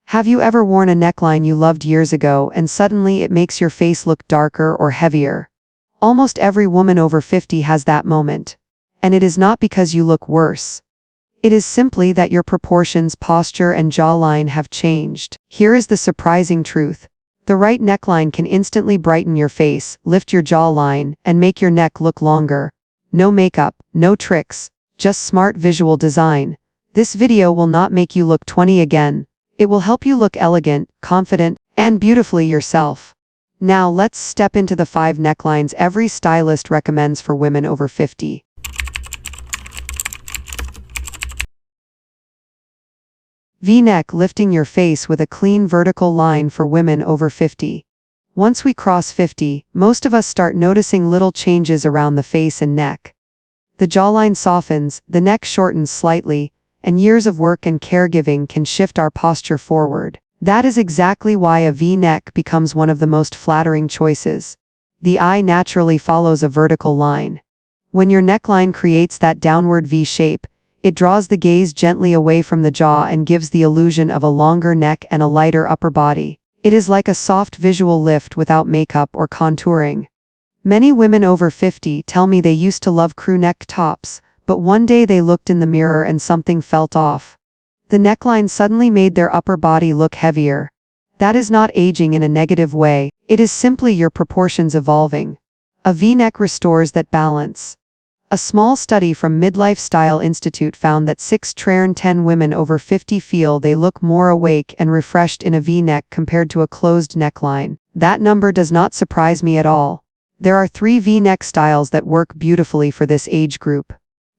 Have you ever worn a neckline you loved years ago and suddenly it makes your face look darker or heavier? Almost every woman over 50 has that moment. And it is not because you look worse. It is simply that your proportions, posture, and jawline have changed. Here is the surprising truth. The right neckline can instantly brighten your face, lift your jawline, and make your neck look longer. No makeup, no tricks, just smart visual design. This video will not make you look 20 again. It will help you look elegant, confident, and beautifully yourself. Now let's step into the 5 necklines every stylist recommends for women over 50. V-neck, lifting your face with a clean vertical line for women over 50. Once we cross 50, most of us start noticing little changes around the face and neck. The jawline softens, the neck shortens slightly, and years of work and caregiving can shift our posture forward. That is exactly why a V-neck becomes one of the most flattering choices. The eye naturally follows a vertical line. When your neckline creates that downward V shape, it draws the gaze gently away from the jaw and gives the illusion of a longer neck and a lighter upper body. It is like a soft visual lift without makeup or contouring. Many women over 50 tell me they used to love crew neck tops, but one day they looked in the mirror and something felt off. The neckline suddenly made their upper body look heavier. That is not aging in a negative way, it is simply your proportions evolving. A V-neck restores that balance. A small study from Midlife Style Institute found that 6/10 women over 50 feel they look more awake and refreshed in a V-neck compared to a closed neckline. That number does not surprise me at all. There are 3 V-neck styles that work beautifully for this age group.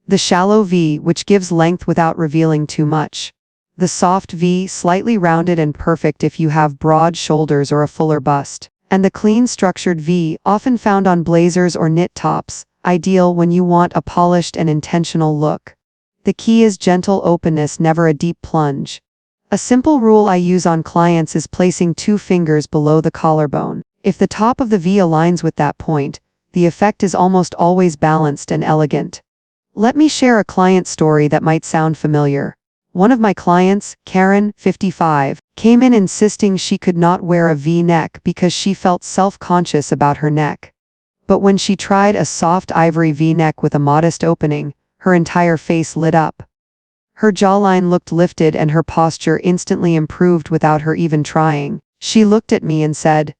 The shallow V, which gives length without revealing too much. The soft V, slightly rounded and perfect if you have broad shoulders or a fuller bust. And the clean structured V, often found on blazers or knit tops, ideal when you want a polished and intentional look. The key is gentle openness, never a deep plunge. A simple rule I use on clients is placing 2 fingers below the collarbone. If the top of the V aligns with that point, the effect is almost always balanced and elegant. Let me share a client story that might sound familiar. One of my clients, Karen, 55, came in insisting she could not wear a V-neck because she felt self-conscious about her neck. But when she tried a soft ivory V-neck with a modest opening, her entire face lit up. Her jawline looked lifted and her posture instantly improved without her even trying. She looked at me and said,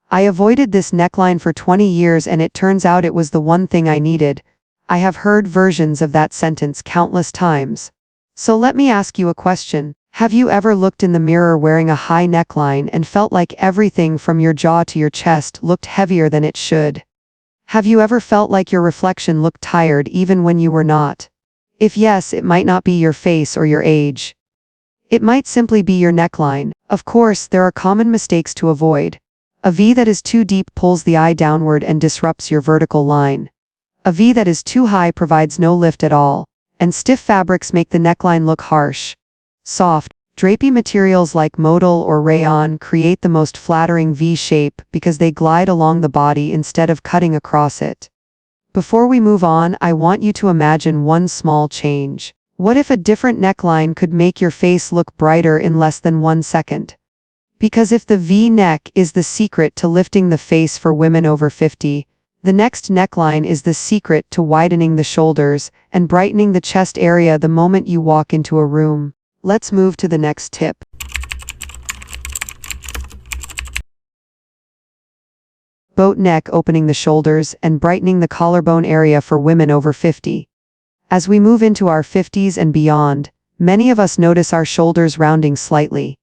"I avoided this neckline for 20 years and it turns out it was the one thing I needed." I have heard versions of that sentence countless times. So let me ask you a question. Have you ever looked in the mirror wearing a high neckline and felt like everything from your jaw to your chest looked heavier than it should? Have you ever felt like your reflection looked tired even when you were not? If yes, it might not be your face or your age. It might simply be your neckline. Of course, there are common mistakes to avoid. A V that is too deep pulls the eye downward and disrupts your vertical line. A V that is too high provides no lift at all, and stiff fabrics make the neckline look harsh. Soft, drapey materials like modal or rayon create the most flattering V shape because they glide along the body instead of cutting across it. Before we move on, I want you to imagine one small change. What if a different neckline could make your face look brighter in less than 1 second? Because if the V-neck is the secret to lifting the face for women over 50, the next neckline is the secret to widening the shoulders and brightening the chest area the moment you walk into a room. Let's move to the next tip. Boat neck, opening the shoulders and brightening the collarbone area for women over 50. As we move into our 50s and beyond, many of us notice our shoulders rounding slightly.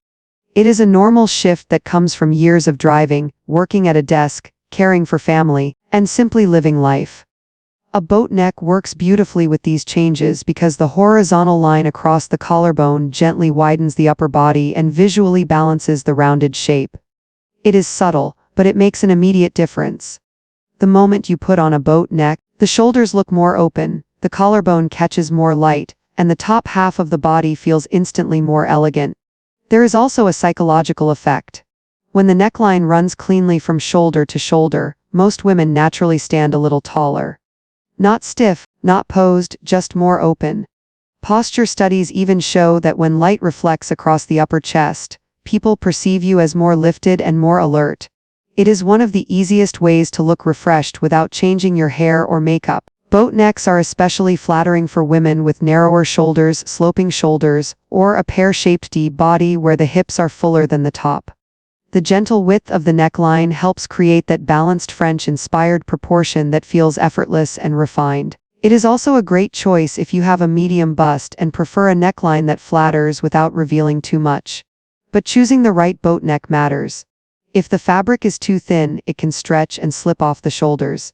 It is a normal shift that comes from years of driving, working at a desk, caring for family, and simply living life. A boat neck works beautifully with these changes because the horizontal line across the collarbone gently widens the upper body and visually balances the rounded shape. It is subtle, but it makes an immediate difference. The moment you put on a boat neck, the shoulders look more open, the collarbone catches more light, and the top half of the body feels instantly more elegant. There is also a psychological effect. When the neckline runs cleanly from shoulder to shoulder, most women naturally stand a little taller. Not stiff, not posed, just more open. Posture studies even show that when light reflects across the upper chest, people perceive you as more lifted and more alert. It is one of the easiest ways to look refreshed without changing your hair or makeup. Boat necks are especially flattering for women with narrower shoulders, sloping shoulders, or a pear-shaped D body where the hips are fuller than the top. The gentle width of the neckline helps create that balanced French-inspired proportion that feels effortless and refined. It is also a great choice if you have a medium bust and prefer a neckline that flatters without revealing too much. But choosing the right boat neck matters. If the fabric is too thin, it can stretch and slip off the shoulders.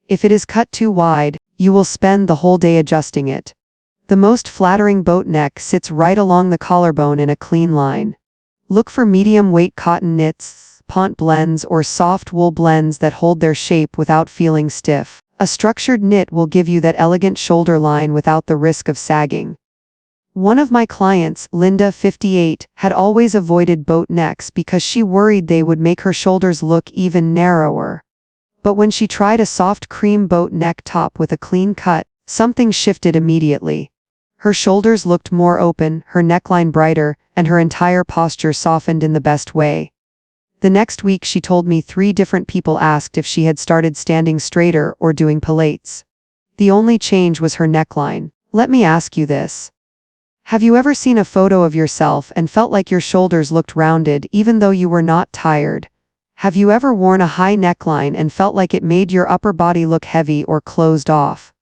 If it is cut too wide, you will spend the whole day adjusting it. The most flattering boat neck sits right along the collarbone in a clean line. Look for medium-weight cotton knits, pont blends, or soft wool blends that hold their shape without feeling stiff. A structured knit will give you that elegant shoulder line without the risk of sagging. One of my clients, Linda, 58, had always avoided boat necks because she worried they would make her shoulders look even narrower. But when she tried a soft cream boat neck top with a clean cut, something shifted immediately. Her shoulders looked more open, her neckline brighter, and her entire posture softened in the best way. The next week she told me 3 different people asked if she had started standing straighter or doing pilates. The only change was her neckline. Let me ask you this. Have you ever seen a photo of yourself and felt like your shoulders looked rounded even though you were not tired? Have you ever worn a high neckline and felt like it made your upper body look heavy or closed off?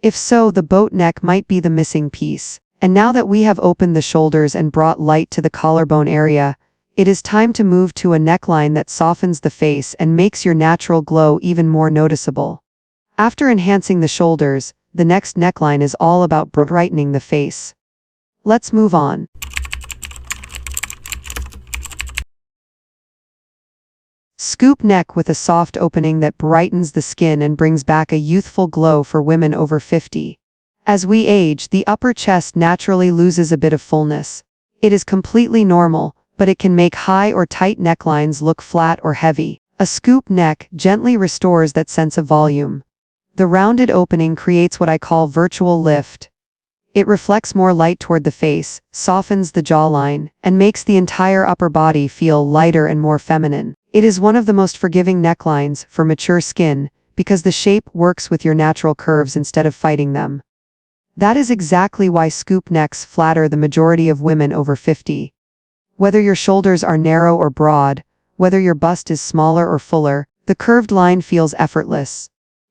If so, the boat neck might be the missing piece. And now that we have opened the shoulders and brought light to the collarbone area, it is time to move to a neckline that softens the face and makes your natural glow even more noticeable. After enhancing the shoulders, the next neckline is all about brightening the face. Let's move on. Scoop neck with a soft opening that brightens the skin and brings back a youthful glow for women over 50. As we age, the upper chest naturally loses a bit of fullness. It is completely normal, but it can make high or tight necklines look flat or heavy. A scoop neck gently restores that sense of volume. The rounded opening creates what I call virtual lift. It reflects more light toward the face, softens the jawline, and makes the entire upper body feel lighter and more feminine. It is one of the most forgiving necklines for mature skin because the shape works with your natural curves instead of fighting them. That is exactly why scoop necks flatter the majority of women over 50. Whether your shoulders are narrow or broad, whether your bust is smaller or fuller, the curved line feels effortless.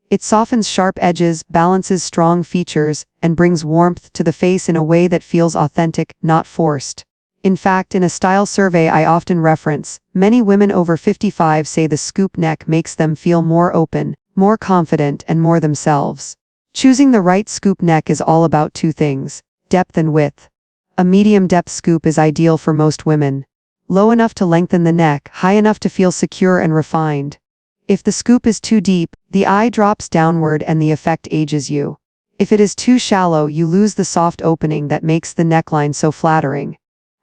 It softens sharp edges, balances strong features, and brings warmth to the face in a way that feels authentic, not forced. In fact, in a style survey I often reference, many women over 55 say the scoop neck makes them feel more open, more confident, and more themselves. Choosing the right scoop neck is all about 2 things: depth and width. A medium depth scoop is ideal for most women. Low enough to lengthen the neck, high enough to feel secure and refined. If the scoop is too deep, the eye drops downward and the effect ages you. If it is too shallow, you lose the soft opening that makes the neckline so flattering.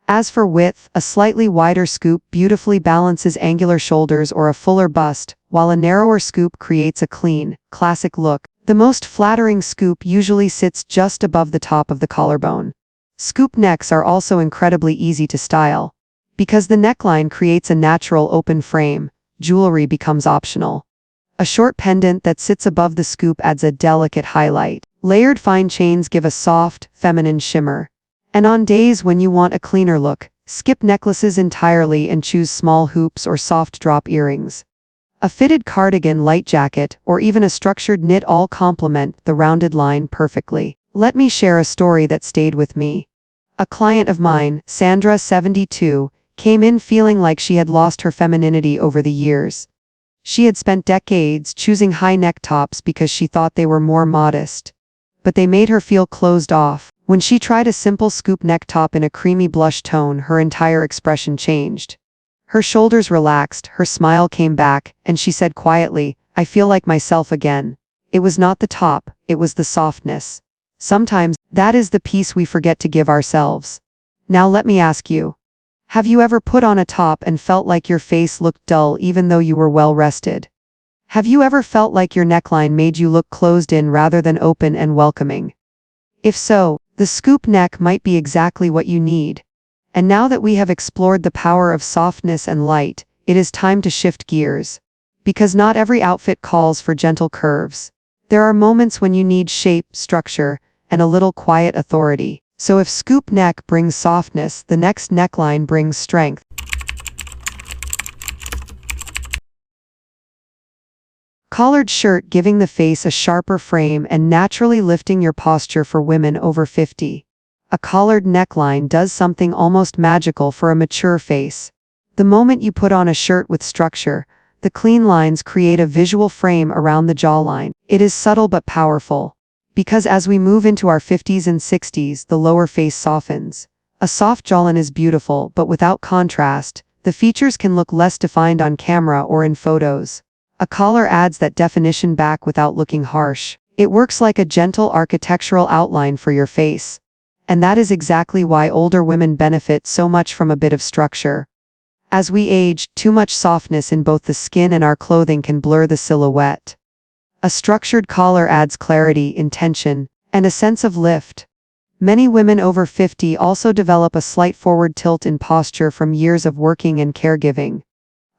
As for width, a slightly wider scoop beautifully balances angular shoulders or a fuller bust, while a narrower scoop creates a clean, classic look. The most flattering scoop usually sits just above the top of the collarbone. Scoop necks are also incredibly easy to style. Because the neckline creates a natural open frame, jewelry becomes optional. A short pendant that sits above the scoop adds a delicate highlight. Layered fine chains give a soft, feminine shimmer. And on days when you want a cleaner look, skip necklaces entirely and choose small hoops or soft drop earrings. A fitted cardigan, light jacket, or even a structured knit all complement the rounded line perfectly. Let me share a story that stayed with me. A client of mine, Sandra, 72, came in feeling like she had lost her femininity over the years. She had spent decades choosing high neck tops because she thought they were more modest. But they made her feel closed off. When she tried a simple scoop neck top in a creamy blush tone, her entire expression changed. Her shoulders relaxed, her smile came back, and she said quietly, "I feel like myself again." It was not the top, it was the softness. Sometimes, that is the piece we forget to give ourselves. Now let me ask you. Have you ever put on a top and felt like your face looked dull even though you were well rested? Have you ever felt like your neckline made you look closed in rather than open and welcoming? If so, the scoop neck might be exactly what you need. And now that we have explored the power of softness and light, it is time to shift gears. Because not every outfit calls for gentle curves. There are moments when you need shape, structure, and a little quiet authority. So if scoop neck brings softness, the next neckline brings strength. Collared shirt, giving the face a sharper frame and naturally lifting your posture for women over 50. A collared neckline does something almost magical for a mature face. The moment you put on a shirt with structure, the clean lines create a visual frame around the jawline. It is subtle but powerful. Because as we move into our 50s and 60s, the lower face softens. A soft jawline is beautiful, but without contrast, the features can look less defined on camera or in photos. A collar adds that definition back without looking harsh. It works like a gentle architectural outline for your face. And that is exactly why older women benefit so much from a bit of structure. As we age, too much softness in both the skin and our clothing can blur the silhouette. A structured collar adds clarity, intention, and a sense of lift. Many women over 50 also develop a slight forward tilt in posture from years of working and caregiving.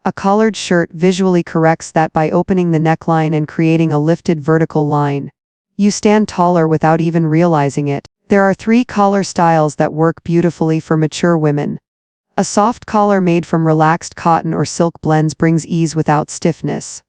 A collared shirt visually corrects that by opening the neckline and creating a lifted vertical line. You stand taller without even realizing it. There are 3 collar styles that work beautifully for mature women. A soft collar made from relaxed cotton or silk blends brings ease without stiffness.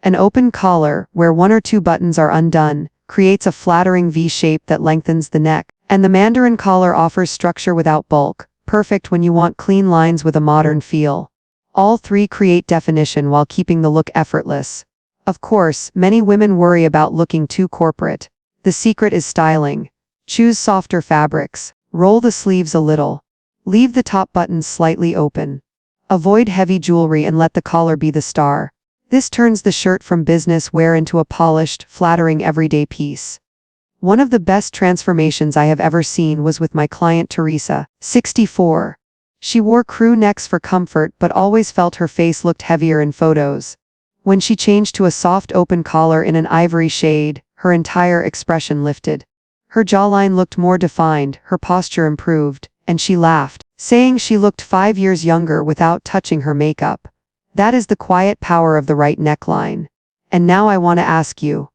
An open collar, where 1 or 2 buttons are undone, creates a flattering V shape that lengthens the neck. And the mandarin collar offers structure without bulk, perfect when you want clean lines with a modern feel. All 3 create definition while keeping the look effortless. Of course, many women worry about looking too corporate. The secret is styling. Choose softer fabrics. Roll the sleeves a little. Leave the top buttons slightly open. Avoid heavy jewelry and let the collar be the star. This turns the shirt from business wear into a polished, flattering everyday piece. One of the best transformations I have ever seen was with my client Teresa, 64. She wore crew necks for comfort but always felt her face looked heavier in photos. When she changed to a soft open collar in an ivory shade, her entire expression lifted. Her jawline looked more defined, her posture improved, and she laughed, saying she looked 5 years younger without touching her makeup. That is the quiet power of the right neckline. And now I want to ask you,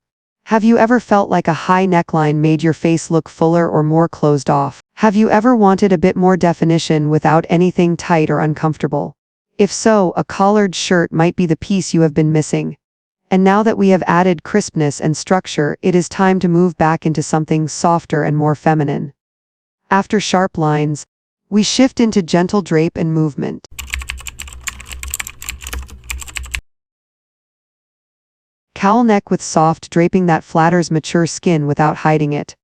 have you ever felt like a high neckline made your face look fuller or more closed off? Have you ever wanted a bit more definition without anything tight or uncomfortable? If so, a collared shirt might be the piece you have been missing. And now that we have added crispness and structure, it is time to move back into something softer and more feminine. After sharp lines, we shift into gentle drape and movement. Cowl neck with soft draping that flatters mature skin without hiding it.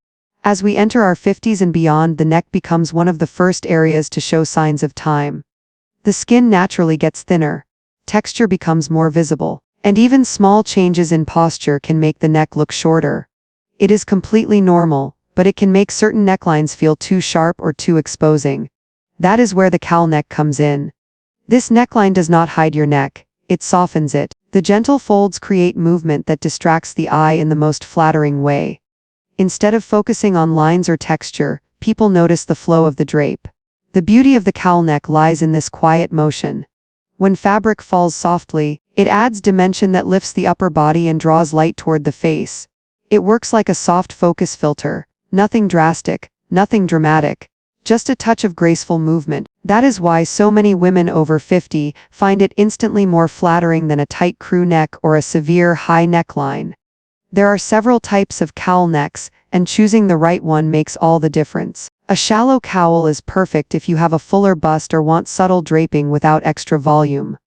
As we enter our 50s and beyond, the neck becomes one of the first areas to show signs of time. The skin naturally gets thinner, texture becomes more visible, and even small changes in posture can make the neck look shorter. It is completely normal, but it can make certain necklines feel too sharp or too exposing. That is where the cowl neck comes in. This neckline does not hide your neck, it softens it. The gentle folds create movement that distracts the eye in the most flattering way. Instead of focusing on lines or texture, people notice the flow of the drape. The beauty of the cowl neck lies in this quiet motion. When fabric falls softly, it adds dimension that lifts the upper body and draws light toward the face. It works like a soft focus filter. Nothing drastic, nothing dramatic. Just a touch of graceful movement. That is why so many women over 50 find it instantly more flattering than a tight crew neck or a severe high neckline. There are several types of cowl necks, and choosing the right one makes all the difference. A shallow cowl is perfect if you have a fuller bust or want subtle draping without extra volume.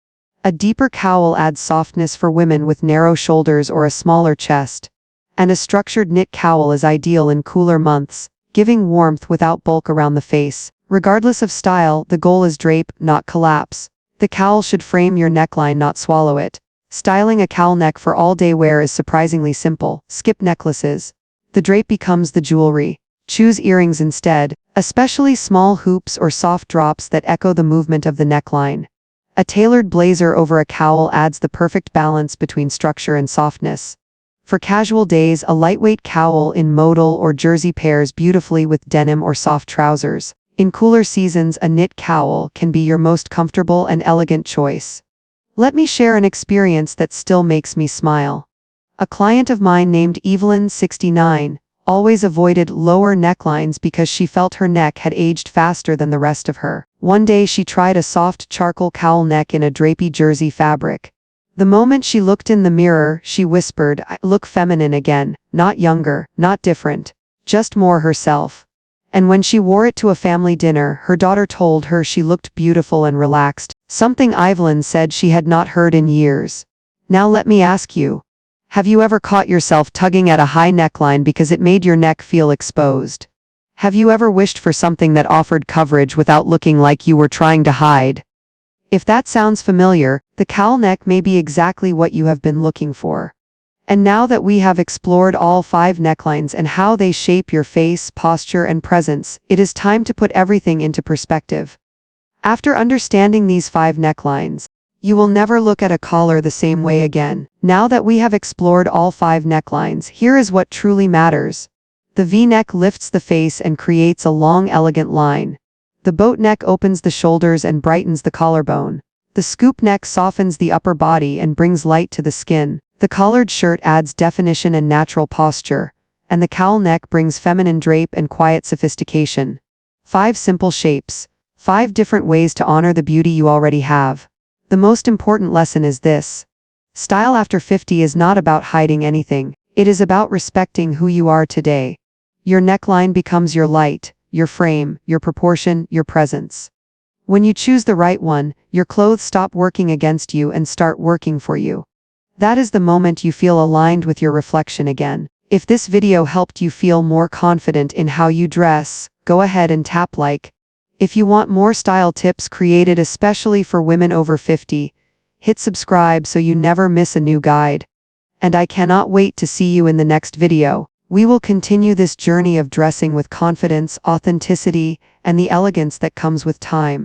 A deeper cowl adds softness for women with narrow shoulders or a smaller chest. And a structured knit cowl is ideal in cooler months, giving warmth without bulk around the face. Regardless of style, the goal is drape, not collapse. The cowl should frame your neckline, not swallow it. Styling a cowl neck for all-day wear is surprisingly simple. Skip necklaces. The drape becomes the jewelry. Choose earrings instead, especially small hoops or soft drops that echo the movement of the neckline. A tailored blazer over a cowl adds the perfect balance between structure and softness. For casual days, a lightweight cowl in modal or jersey pairs beautifully with denim or soft trousers. In cooler seasons, a knit cowl can be your most comfortable and elegant choice. Let me share an experience that still makes me smile. A client of mine named Evelyn, 69, always avoided lower necklines because she felt her neck had aged faster than the rest of her. One day she tried a soft charcoal cowl neck in a drapey jersey fabric. The moment she looked in the mirror, she whispered, "I look feminine again, not younger, not different, just more herself." And when she wore it to a family dinner, her daughter told her she looked beautiful and relaxed, something Evelyn said she had not heard in years. Now let me ask you, have you ever caught yourself tugging at a high neckline because it made your neck feel exposed? Have you ever wished for something that offered coverage without looking like you were trying to hide? If that sounds familiar, the cowl neck may be exactly what you have been looking for. And now that we have explored all 5 necklines and how they shape your face, posture, and presence, it is time to put everything into perspective. After understanding these 5 necklines, you will never look at a collar the same way again. Now that we have explored all 5 necklines, here is what truly matters. The V-neck lifts the face and creates a long, elegant line. The boat neck opens the shoulders and brightens the collarbone. The scoop neck softens the upper body and brings light to the skin. The collared shirt adds definition and natural posture, and the cowl neck brings feminine drape and quiet sophistication. 5 simple shapes. 5 different ways to honor the beauty you already have. The most important lesson is this. Style after 50 is not about hiding anything. It is about respecting who you are today. Your neckline becomes your light, your frame, your proportion, your presence. When you choose the right one, your clothes stop working against you and start working for you. That is the moment you feel aligned with your reflection again. If this video helped you feel more confident in how you dress, go ahead and tap like. If you want more style tips created especially for women over 50, hit subscribe so you never miss a new guide. And I cannot wait to see you in the next video. We will continue this journey of dressing with confidence, authenticity, and the elegance that comes with time.